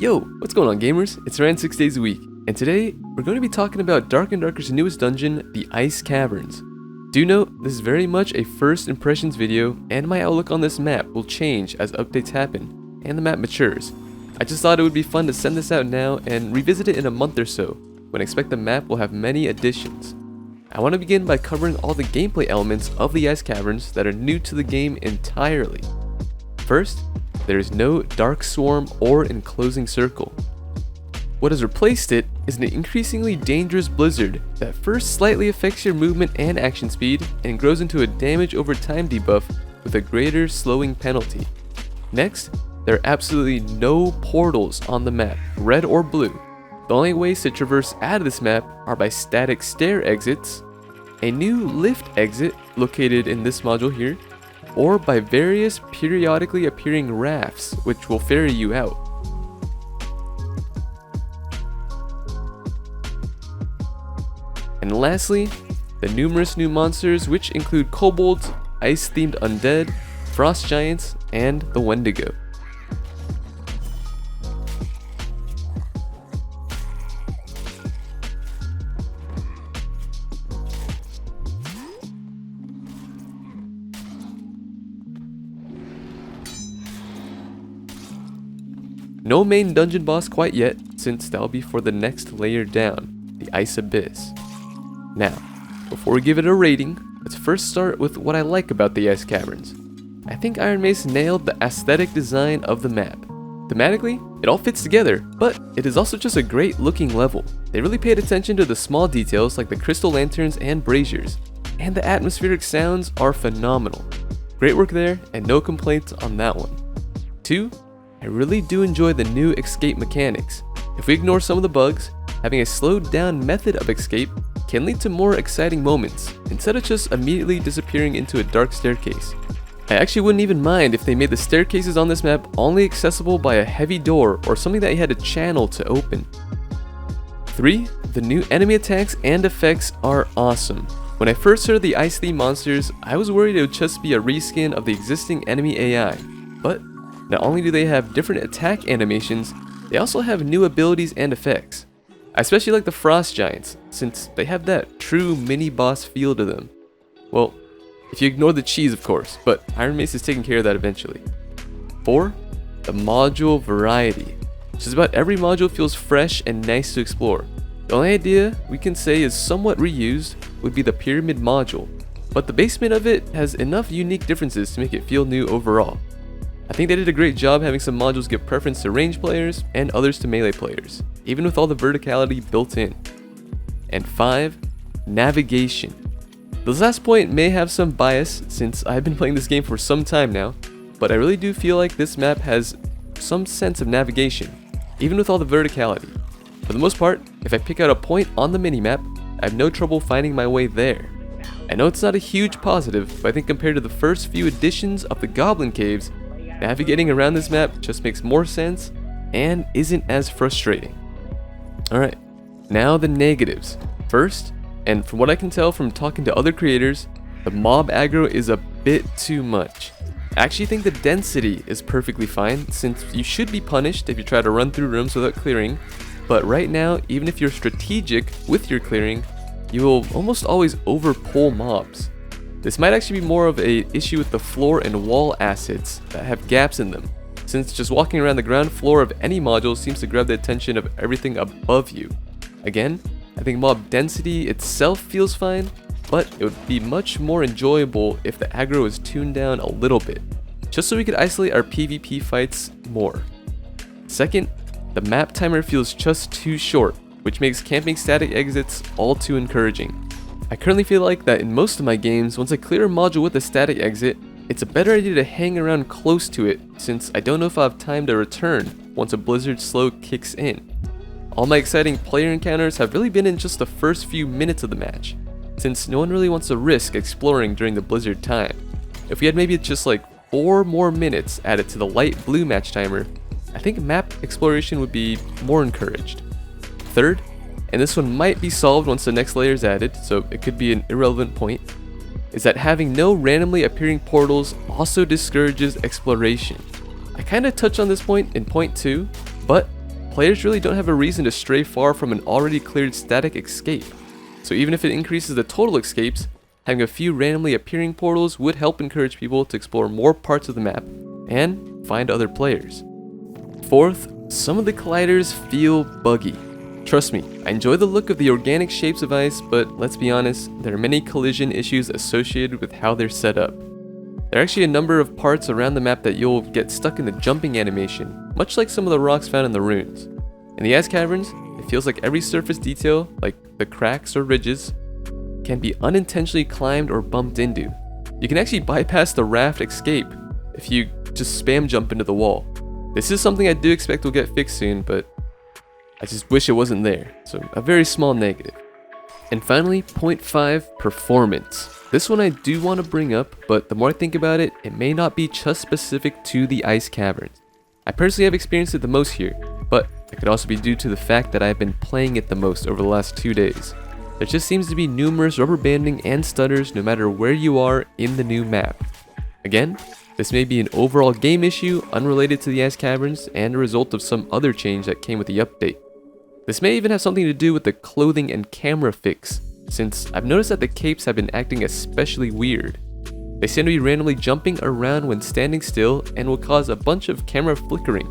Yo, what's going on gamers? It's Ryan 6 days a week, and today we're going to be talking about Dark and Darker's newest dungeon, the Ice Caverns. Do note, this is very much a first impressions video, and my outlook on this map will change as updates happen, and the map matures. I just thought it would be fun to send this out now and revisit it in a month or so, when I expect the map will have many additions. I want to begin by covering all the gameplay elements of the Ice Caverns that are new to the game entirely. First, there is no Dark Swarm or Enclosing Circle. What has replaced it is an increasingly dangerous blizzard that first slightly affects your movement and action speed and grows into a damage over time debuff with a greater slowing penalty. Next, there are absolutely no portals on the map, red or blue. The only ways to traverse out of this map are by static stair exits, a new lift exit located in this module here, or by various periodically appearing rafts which will ferry you out. And lastly, the numerous new monsters which include kobolds, ice-themed undead, frost giants, and the Wendigo. No main dungeon boss quite yet, since that'll be for the next layer down, the Ice Abyss. Now, before we give it a rating, let's first start with what I like about the Ice Caverns. I think Iron Mace nailed the aesthetic design of the map. Thematically, it all fits together, but it is also just a great looking level. They really paid attention to the small details like the crystal lanterns and braziers, and the atmospheric sounds are phenomenal. Great work there, and no complaints on that one. 2. I really do enjoy the new escape mechanics. If we ignore some of the bugs, having a slowed down method of escape can lead to more exciting moments, instead of just immediately disappearing into a dark staircase. I actually wouldn't even mind if they made the staircases on this map only accessible by a heavy door or something that you had a channel to open. 3. The new enemy attacks and effects are awesome. When I first heard the ice-themed monsters, I was worried it would just be a reskin of the existing enemy AI, but not only do they have different attack animations, they also have new abilities and effects. I especially like the frost giants, since they have that true mini-boss feel to them. Well, if you ignore the cheese of course, but Iron Mace is taking care of that eventually. 4. The module variety. Just about every module feels fresh and nice to explore. The only idea we can say is somewhat reused would be the pyramid module, but the basement of it has enough unique differences to make it feel new overall. I think they did a great job having some modules give preference to range players and others to melee players, even with all the verticality built in. And 5. Navigation. This last point may have some bias since I've been playing this game for some time now, but I really do feel like this map has some sense of navigation, even with all the verticality. For the most part, if I pick out a point on the minimap, I have no trouble finding my way there. I know it's not a huge positive, but I think compared to the first few editions of the Goblin Caves, navigating around this map just makes more sense and isn't as frustrating. Alright, now the negatives. First, and from what I can tell from talking to other creators, the mob aggro is a bit too much. I actually think the density is perfectly fine, since you should be punished if you try to run through rooms without clearing, but right now, even if you're strategic with your clearing, you will almost always overpull mobs. This might actually be more of an issue with the floor and wall assets that have gaps in them, since just walking around the ground floor of any module seems to grab the attention of everything above you. Again, I think mob density itself feels fine, but it would be much more enjoyable if the aggro was tuned down a little bit, just so we could isolate our PvP fights more. Second, the map timer feels just too short, which makes camping static exits all too encouraging. I currently feel like that in most of my games, once I clear a module with a static exit, it's a better idea to hang around close to it, since I don't know if I'll have time to return once a blizzard slow kicks in. All my exciting player encounters have really been in just the first few minutes of the match, since no one really wants to risk exploring during the blizzard time. If we had maybe just like 4 more minutes added to the light blue match timer, I think map exploration would be more encouraged. Third, and this one might be solved once the next layer is added, so it could be an irrelevant point, is that having no randomly appearing portals also discourages exploration. I kinda touched on this point in point 2, but players really don't have a reason to stray far from an already cleared static escape. So even if it increases the total escapes, having a few randomly appearing portals would help encourage people to explore more parts of the map and find other players. Fourth, some of the colliders feel buggy. Trust me, I enjoy the look of the organic shapes of ice, but let's be honest, there are many collision issues associated with how they're set up. There are actually a number of parts around the map that you'll get stuck in the jumping animation, much like some of the rocks found in the ruins. In the Ice Caverns, it feels like every surface detail, like the cracks or ridges, can be unintentionally climbed or bumped into. You can actually bypass the raft escape if you just spam jump into the wall. This is something I do expect will get fixed soon, but I just wish it wasn't there, so a very small negative. And finally, point 5, performance. This one I do want to bring up, but the more I think about it, it may not be just specific to the Ice Caverns. I personally have experienced it the most here, but it could also be due to the fact that I've been playing it the most over the last 2 days. There just seems to be numerous rubber banding and stutters no matter where you are in the new map. Again, this may be an overall game issue unrelated to the Ice Caverns and a result of some other change that came with the update. This may even have something to do with the clothing and camera fix, since I've noticed that the capes have been acting especially weird. They seem to be randomly jumping around when standing still and will cause a bunch of camera flickering.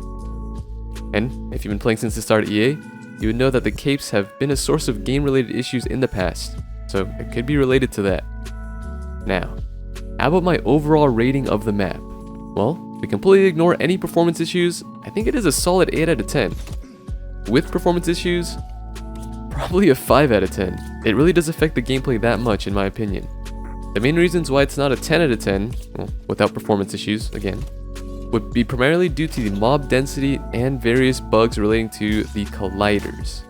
And if you've been playing since the start of EA, you would know that the capes have been a source of game-related issues in the past, so it could be related to that. Now, how about my overall rating of the map? Well, to completely ignore any performance issues, I think it is a solid 8 out of 10. With performance issues, probably a 5 out of 10. It really does affect the gameplay that much in my opinion. The main reasons why it's not a 10 out of 10, well, without performance issues, again, would be primarily due to the mob density and various bugs relating to the colliders.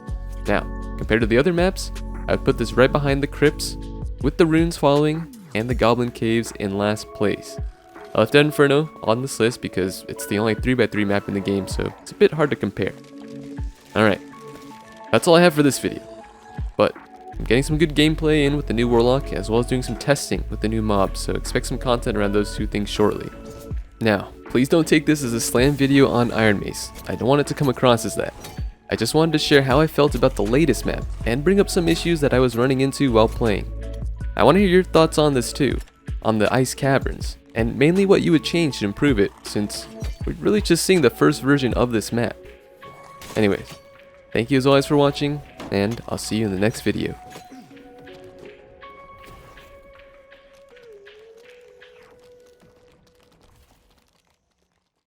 Now, compared to the other maps, I would put this right behind the crypts, with the runes following, and the goblin caves in last place. I left out Inferno on this list because it's the only 3x3 map in the game, so it's a bit hard to compare. Alright, that's all I have for this video, but I'm getting some good gameplay in with the new Warlock, as well as doing some testing with the new mobs, so expect some content around those two things shortly. Now, please don't take this as a slam video on Iron Mace. I don't want it to come across as that. I just wanted to share how I felt about the latest map, and bring up some issues that I was running into while playing. I want to hear your thoughts on this too, on the Ice Caverns, and mainly what you would change to improve it, since we're really just seeing the first version of this map. Anyways, thank you as always for watching, and I'll see you in the next video.